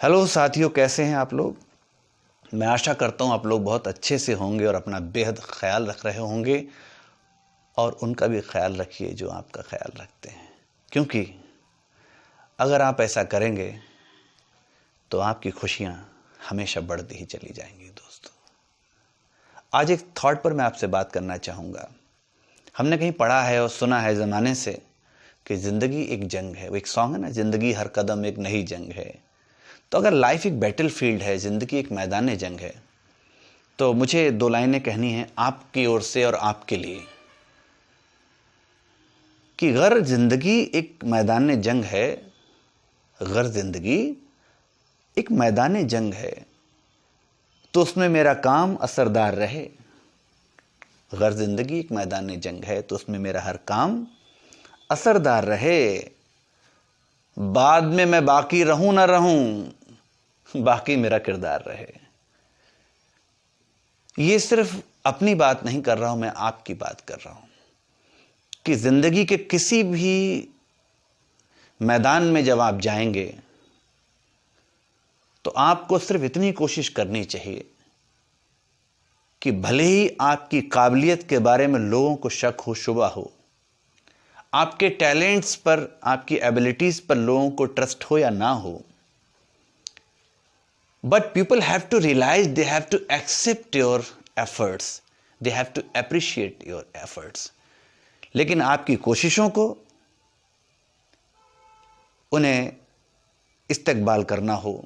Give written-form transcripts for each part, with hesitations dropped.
Hello साथियों, कैसे हैं आप लोग। मैं आशा करता हूं आप लोग बहुत अच्छे से होंगे और अपना बेहद ख्याल रख रहे होंगे और उनका भी ख्याल रखिए जो आपका ख्याल रखते हैं, क्योंकि अगर आप ऐसा करेंगे तो आपकी खुशियां हमेशा बढ़ती ही चली जाएंगी। दोस्तों, आज एक थॉट पर मैं आपसे बात करना चाहूँगा। हमने कहीं पढ़ा है और सुना है ज़माने से कि ज़िंदगी एक जंग है। वो एक सॉन्ग है ना, ज़िंदगी हर कदम एक नई जंग है। तो अगर लाइफ एक बैटल फील्ड है, ज़िंदगी एक मैदान जंग है, तो मुझे दो लाइनें कहनी हैं आपकी ओर से और आपके लिए कि अगर ज़िंदगी एक मैदान जंग है, अगर ज़िंदगी एक मैदान जंग है तो उसमें मेरा काम असरदार रहे। अगर ज़िंदगी एक मैदान जंग है तो उसमें मेरा हर काम असरदार रहे। बाद में मैं बाकी रहूं ना रहूं, बाकी मेरा किरदार रहे। ये सिर्फ अपनी बात नहीं कर रहा हूं, मैं आपकी बात कर रहा हूं कि जिंदगी के किसी भी मैदान में जब आप जाएंगे तो आपको सिर्फ इतनी कोशिश करनी चाहिए कि भले ही आपकी काबिलियत के बारे में लोगों को शक हो, शुबा हो, आपके टैलेंट्स पर, आपकी एबिलिटीज पर लोगों को ट्रस्ट हो या ना हो, but people have to realize, they have to accept your efforts, they have to appreciate your efforts। लेकिन आपकी कोशिशों को उन्हें इस्तकबाल करना हो,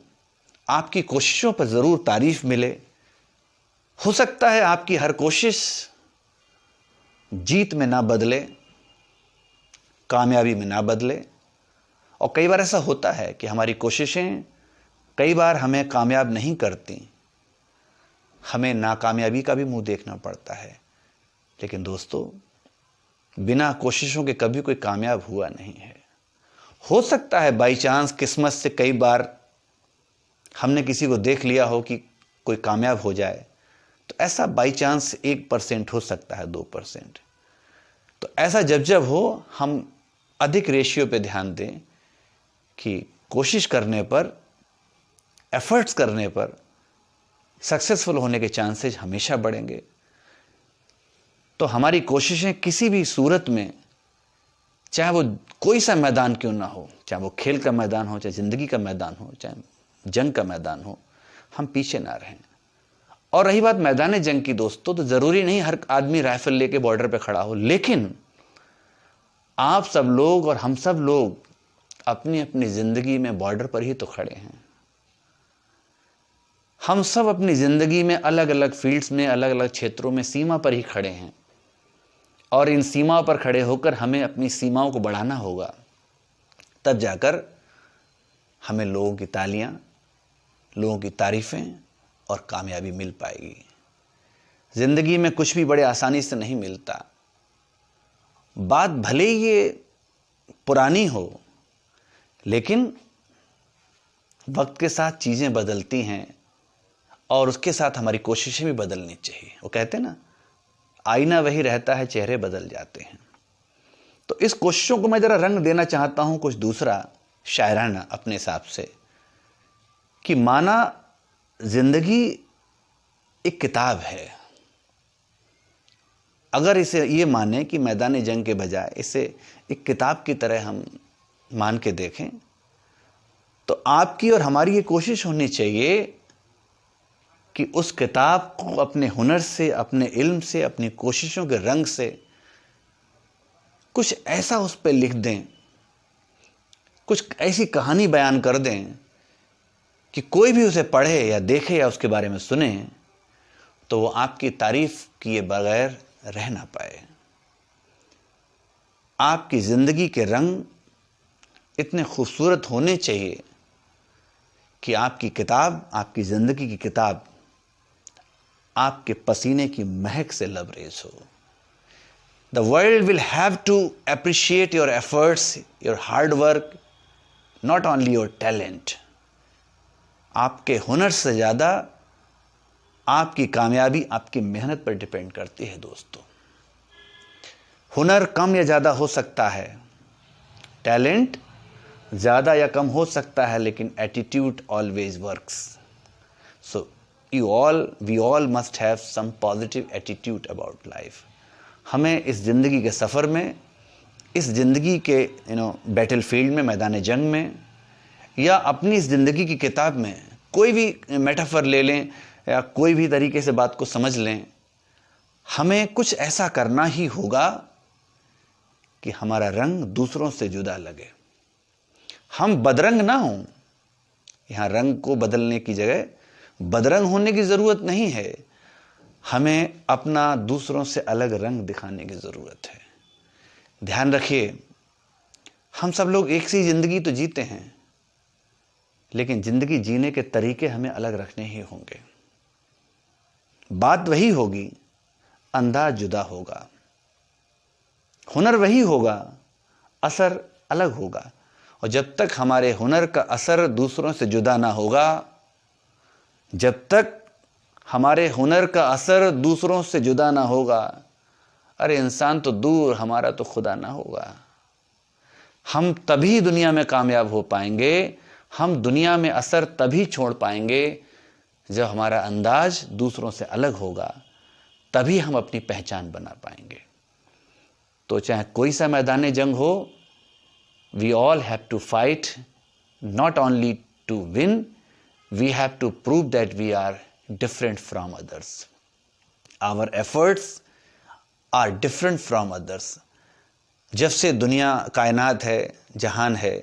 आपकी कोशिशों पर ज़रूर तारीफ मिले। हो सकता है आपकी हर कोशिश जीत में ना बदले, कामयाबी में ना बदले, और कई बार ऐसा होता है कि हमारी कोशिशें कई बार हमें कामयाब नहीं करती, हमें नाकामयाबी का भी मुंह देखना पड़ता है। लेकिन दोस्तों, बिना कोशिशों के कभी कोई कामयाब हुआ नहीं है। हो सकता है बाई चांस किस्मत से कई बार हमने किसी को देख लिया हो कि कोई कामयाब हो जाए, तो ऐसा बाई चांस 1% हो सकता है, 2%। तो ऐसा जब जब हो, हम अधिक रेशियो पे ध्यान दें कि कोशिश करने पर, एफर्ट्स करने पर सक्सेसफुल होने के चांसेस हमेशा बढ़ेंगे। तो हमारी कोशिशें किसी भी सूरत में, चाहे वो कोई सा मैदान क्यों ना हो, चाहे वो खेल का मैदान हो, चाहे ज़िंदगी का मैदान हो, चाहे जंग का मैदान हो, हम पीछे ना रहें। और रही बात मैदान जंग की दोस्तों, तो ज़रूरी नहीं हर आदमी राइफल लेके बॉर्डर पे खड़ा हो, लेकिन आप सब लोग और हम सब लोग अपनी अपनी ज़िंदगी में बॉर्डर पर ही तो खड़े हैं। हम सब अपनी ज़िंदगी में अलग अलग फील्ड्स में, अलग अलग क्षेत्रों में सीमा पर ही खड़े हैं, और इन सीमाओं पर खड़े होकर हमें अपनी सीमाओं को बढ़ाना होगा। तब जाकर हमें लोगों की तालियां, लोगों की तारीफ़ें और कामयाबी मिल पाएगी। ज़िंदगी में कुछ भी बड़े आसानी से नहीं मिलता। बात भले ही ये पुरानी हो, लेकिन वक्त के साथ चीज़ें बदलती हैं और उसके साथ हमारी कोशिशें भी बदलनी चाहिए। वो कहते हैं ना, आईना वही रहता है, चेहरे बदल जाते हैं। तो इस कोशिशों को मैं ज़रा रंग देना चाहता हूँ कुछ दूसरा, शायराना अपने हिसाब से, कि माना ज़िंदगी एक किताब है। अगर इसे ये माने कि मैदान जंग के बजाय इसे एक किताब की तरह हम मान के देखें, तो आपकी और हमारी ये कोशिश होनी चाहिए कि उस किताब को अपने हुनर से, अपने इल्म से, अपनी कोशिशों के रंग से कुछ ऐसा उस पर लिख दें, कुछ ऐसी कहानी बयान कर दें कि कोई भी उसे पढ़े या देखे या उसके बारे में सुने तो वो आपकी तारीफ किए बगैर रह ना पाए। आपकी ज़िंदगी के रंग इतने खूबसूरत होने चाहिए कि आपकी किताब, आपकी ज़िंदगी की किताब आपके पसीने की महक से लबरेज हो। The world will have to appreciate your efforts, your hard work, not only your talent. आपके हुनर से ज़्यादा आपकी कामयाबी आपकी मेहनत पर डिपेंड करती है। दोस्तों, हुनर कम या ज़्यादा हो सकता है, टैलेंट ज़्यादा या कम हो सकता है, लेकिन attitude always works. So we all must have some positive attitude about life. हमें इस ज़िंदगी के सफ़र में, इस ज़िंदगी के बैटल फील्ड में, मैदान जंग में, या अपनी इस ज़िंदगी की किताब में कोई भी मेटाफर ले लें या कोई भी तरीके से बात को समझ लें, हमें कुछ ऐसा करना ही होगा कि हमारा रंग दूसरों से जुदा लगे। हम बदरंग ना हों। यहाँ रंग को बदलने की जगह बदरंग होने की ज़रूरत नहीं है, हमें अपना दूसरों से अलग रंग दिखाने की ज़रूरत है। ध्यान रखिए, हम सब लोग एक सी ज़िंदगी तो जीते हैं, लेकिन ज़िंदगी जीने के तरीके हमें अलग रखने ही होंगे। बात वही होगी, अंदाज जुदा होगा, हुनर वही होगा, असर अलग होगा। और जब तक हमारे हुनर का असर दूसरों से जुदा ना होगा, जब तक हमारे हुनर का असर दूसरों से जुदा ना होगा, अरे इंसान तो दूर, हमारा तो खुदा ना होगा। हम तभी दुनिया में कामयाब हो पाएंगे, हम दुनिया में असर तभी छोड़ पाएंगे जब हमारा अंदाज दूसरों से अलग होगा, तभी हम अपनी पहचान बना पाएंगे। तो चाहे कोई सा मैदान जंग हो, we all have to fight, not only to win, we have to prove that we are different from others. Our efforts are different from others. जब से दुनिया, कायनात है, जहान है,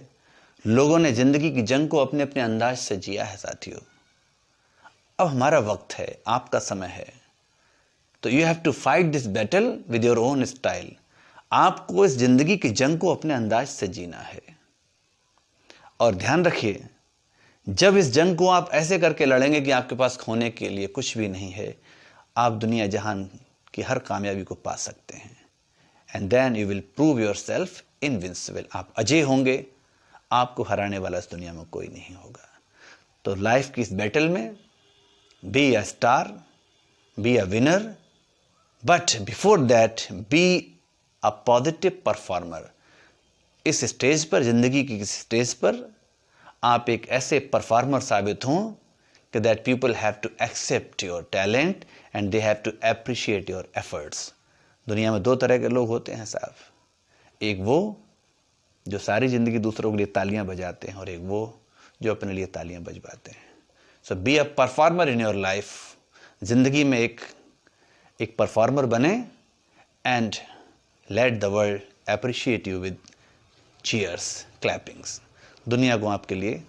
लोगों ने ज़िंदगी की जंग को अपने अपने अंदाज से जिया है साथियों। अब हमारा वक्त है, आपका समय है, तो you have to fight this battle with your own style. आपको इस ज़िंदगी की जंग को अपने अंदाज से जीना है। और ध्यान रखिए, जब इस जंग को आप ऐसे करके लड़ेंगे कि आपके पास खोने के लिए कुछ भी नहीं है, आप दुनिया जहान की हर कामयाबी को पा सकते हैं। And then you will prove yourself invincible. आप अजय होंगे, आपको हराने वाला इस दुनिया में कोई नहीं होगा। तो लाइफ की इस बैटल में be a star, be a winner, but before that be a positive performer. इस स्टेज पर, जिंदगी की स्टेज पर, आप एक ऐसे परफॉर्मर साबित हों कि that people have to accept your talent and they have to appreciate your efforts. दुनिया में दो तरह के लोग होते हैं साहब, एक वो जो सारी ज़िंदगी दूसरों के लिए तालियां बजाते हैं, और एक वो जो अपने लिए तालियां बजवाते हैं। So be a performer in your life. ज़िंदगी में एक परफॉर्मर बने, and let the world appreciate you with cheers, clappings. दुनिया को आपके लिए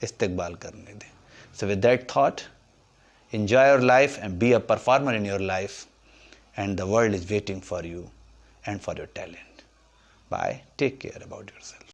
इस्तकबाल करने दें। So with that thought, enjoy your life and be a performer in your life, and the world is waiting for you and for your talent. Bye. Take care about yourself.